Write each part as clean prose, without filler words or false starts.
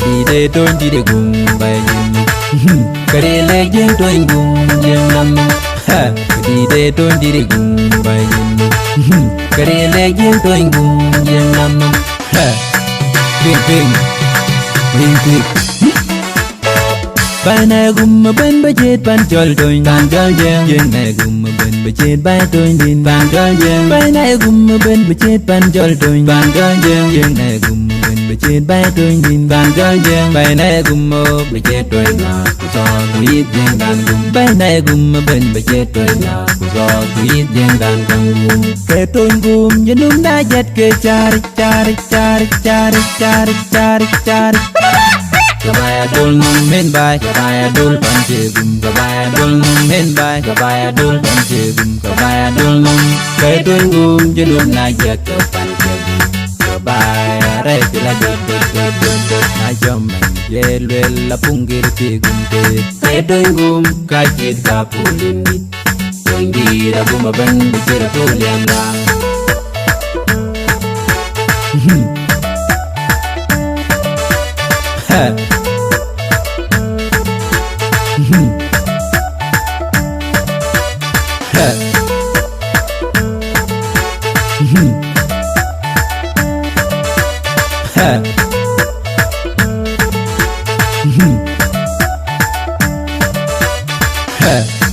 đi để tôi đi để cùng bài nhìn cái đi lấy giang tôi cùng giang năm đi để tôi đi để cùng bài nhìn cái đi lấy giang tôi cùng giang năm KINGPING MAYIIK bài này gồm một bên bài chết ban tròn tôi ban tròn giang giang này gồm một bên bài chết bài tôi nhìn ban tròn giang bài này gồm một bên bài chết ban tròn tôi ban tròn giang giang này gồm một bên bài chết bài tôi nhìn ban tròn giang bài này gồm một bài chết tôi là do tôi ít giang đàn gồm bài này gồm một bên bài chết tôi là do tôi ít giang đàn gồm cái tôi gồm như lúc đã giật cái chari chari chari chari chari chari chari Gabaya dul nung hen bay, gabaya dul panche gum, gabaya dul nung hen bay, gabaya dul panche gum, gabaya dul nung kay tuin gum, jedum na jet ke panche gum, gabaya re pila dot dot dot dot dot na jaman yel wel la pungir ti gum te kay tuin gum kay kit ka pulin dit, tuin di da gum ban bicara tulian lang.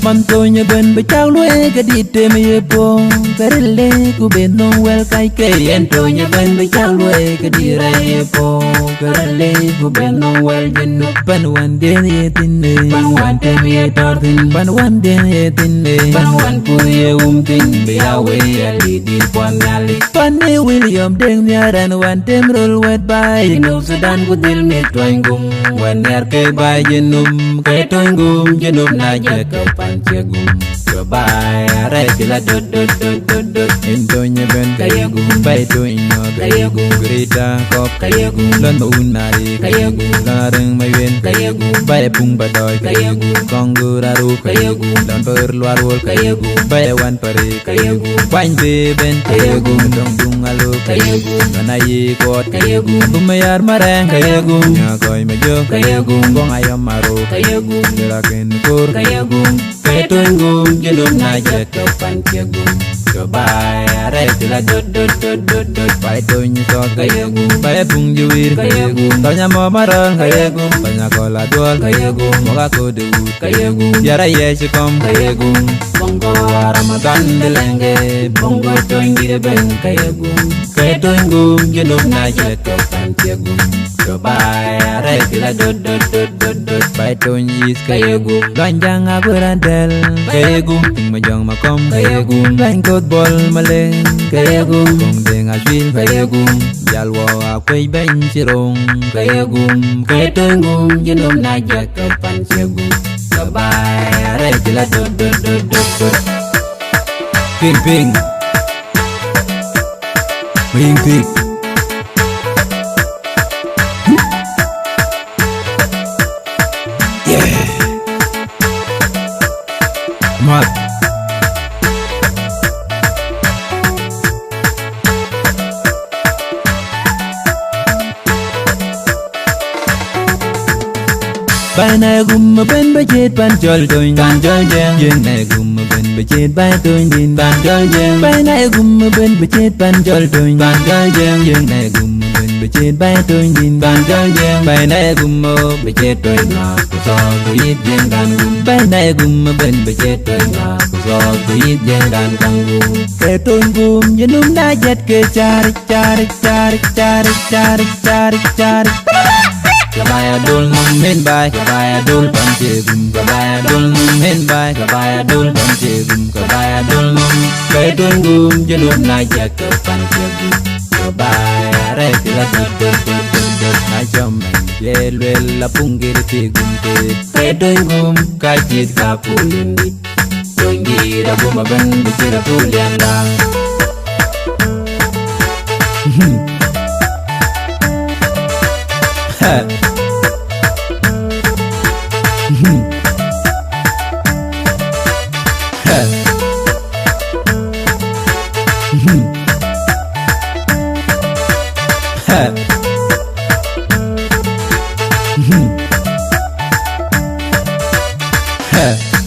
Man tôi nhớ bên với cháu lúa cái đi tìm mày po cái lê của bên nông well cái cây anh tôi nhớ bên với cháu lúa cái đi ra po cái lê của bên nông well dân nộp ban one day ye tin này ban one day ye tor tin ban one day ye tin này ban one pui ye tin be away ali di quan ali ban ne William deng nya dan one time roll wet by no Sudan của dil me toing gum one year ke by jenum ke toing gum jenum na je ke Cegum, coba rai bila dot dot dot dot dot. Intonya ben kaya gum, bay to inyo kaya gum, gerita kop kaya gum, lon maun nari kaya gum, lareng mayen kaya gum, bay pung badoy kaya gum, konguraru kaya gum, lon perluarul kaya gum, bay wan pare kaya gum, bain ben kaya gum, dong dung alu kaya gum, nanayi kot kaya gum, bumayar mareng kaya gum, nyakoy mejo kaya gum, bong ayam maru kaya gum, jeraken kur kaya gum. Kay tuin gum, jedum na jet ke panche gum, coba re pila dot dot dot dot dot. Bay tuin so kaya gum, bay pung juwir kaya gum, tanya mo maron kaya gum, banyak kola dual kaya gum, moga ko dewu kaya gum, biara ye sikom kaya gum, bongo Ramadan delenge, bongo tuin di ben kaya gum, kay tuin gum, jedum na jet ke panche gum, coba re pila dot dot dot dot dot. Bay tuin is kaya gum, lanjang aguradel kaya gum, ting majang makom kaya gum, lain kot bol maleng kaya gum, kong deng aswil kaya gum, jalwa akway ben sirong kaya gum, kaya tuin gum, jedum na jet ke panche gum, coba re pila dot dot dot dot dot. KINGPING MAYIIK Mat bài này gồm một bên bài chết ban tròn tôi ban tròn giang giang này gồm một bên bài chết bài tôi nhìn ban tròn giang bài này gồm một bên bài chết ban tròn tôi ban tròn giang giang này gồm một bên bài chết bài tôi nhìn ban tròn giang bài này gồm một bài chết tôi là do tôi ít giang đàn gồm bài này gồm một bên bài chết tôi là do tôi ít giang đàn gồm cái tôi gồm như lúc đã giật cái chari chari chari chari chari chari chari. Gabaya dul nung hen bay, gabaya dul panche gum, gabaya dul nung hen bay, gabaya dul panche gum, gabaya dul nung kay tuin gum, jedum na jet ke panche gum, gabaya re pila dot dot dot dot dot na jaman yel wel la pungir ti gum te kay tuin gum kay kit ka pulin dit, tuin di da gum ban bicara tulian lang.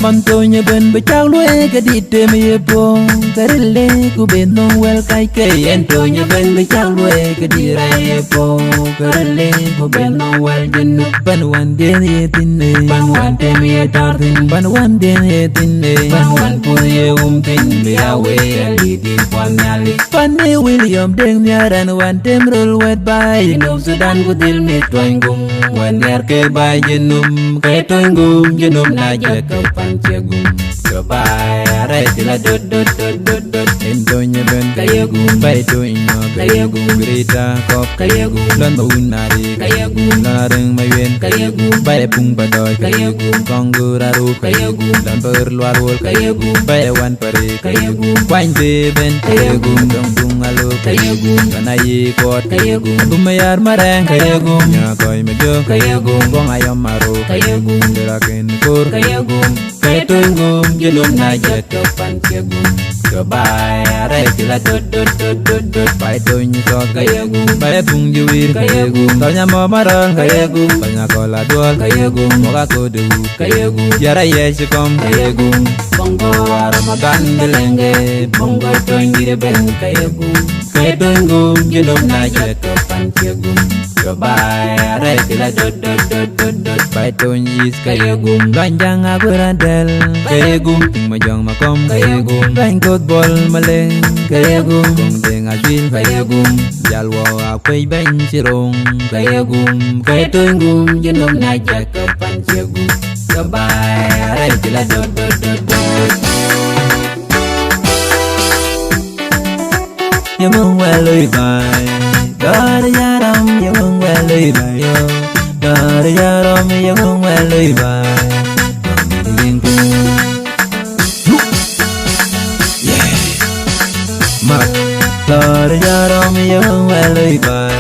man tôi như bên bờ trao lưỡi cái đi tìm ye po cái lệ của bên non well cái en tôi như bên bờ trao lưỡi cái đi ra ye po cái lệ của bên non well dân ban wan den ye tin ne ban wan tem ye tar tin ban wan den ye tin ne ban wan pur ye tin be away ali tin pan nyali pan ne William deng nyaran wan tem roll wet by no Sudan ku dil mi toing gum wan yar ke bay jenum ke toing gum jenum na je ke pan chegum ke bay are tila dot dot dot dot dot endonya ben kaya gum bay toinyo kaya gum grita kop kaya gum lon bunari kaya gum lareng mayen kaya gum bay pung badoy kaya gum konguraru kaya gum dan berluarul kaya gum bay wan pare kaya gum kwain be ben kaya gum dong dung alo kaya gum kanai kot kaya gum bumayar marang kaya gum nya koy mejo kaya gum bong ayam maro kaya gum deraken kur kaya gum kaya tunggum jenum najat ke pan kaya gum ke bay are tila dot dot dot dot dot bay tonya so kaya gum bay pung juwir kaya gum tanya mo marang kaya gum banyak kola dual kaya gum moga kodu kaya gum jara yesikom kaya gum bongo aramagan delenge bongo toingi ben kaya gum kaya tunggum jenum najat ke pan kaya gum ke bay are tila dot dot dot dot dot bay tonyis kaya gum lanjang aku radel kaya gum majang makom kaya gum lain kot bol maleng kaya gum kong deng asin kaya gum jalwa akwai ben sirong kaya gum kaya tunggum jenum najat ke pan kaya gum ke bay are tila dot dot dot dot ya mong waloi bay dar yaram ya mong waloi bay yo dar yaram ya mong waloi bay mat dar yaram ya mong waloi bay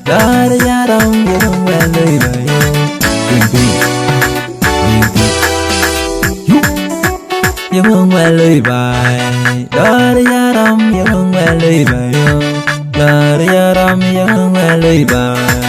dar yaram ya mong waloi bay yo KINGPING ya mong waloi bay dar yaram ya mong waloi bay yo dar yaram ya mong waloi bay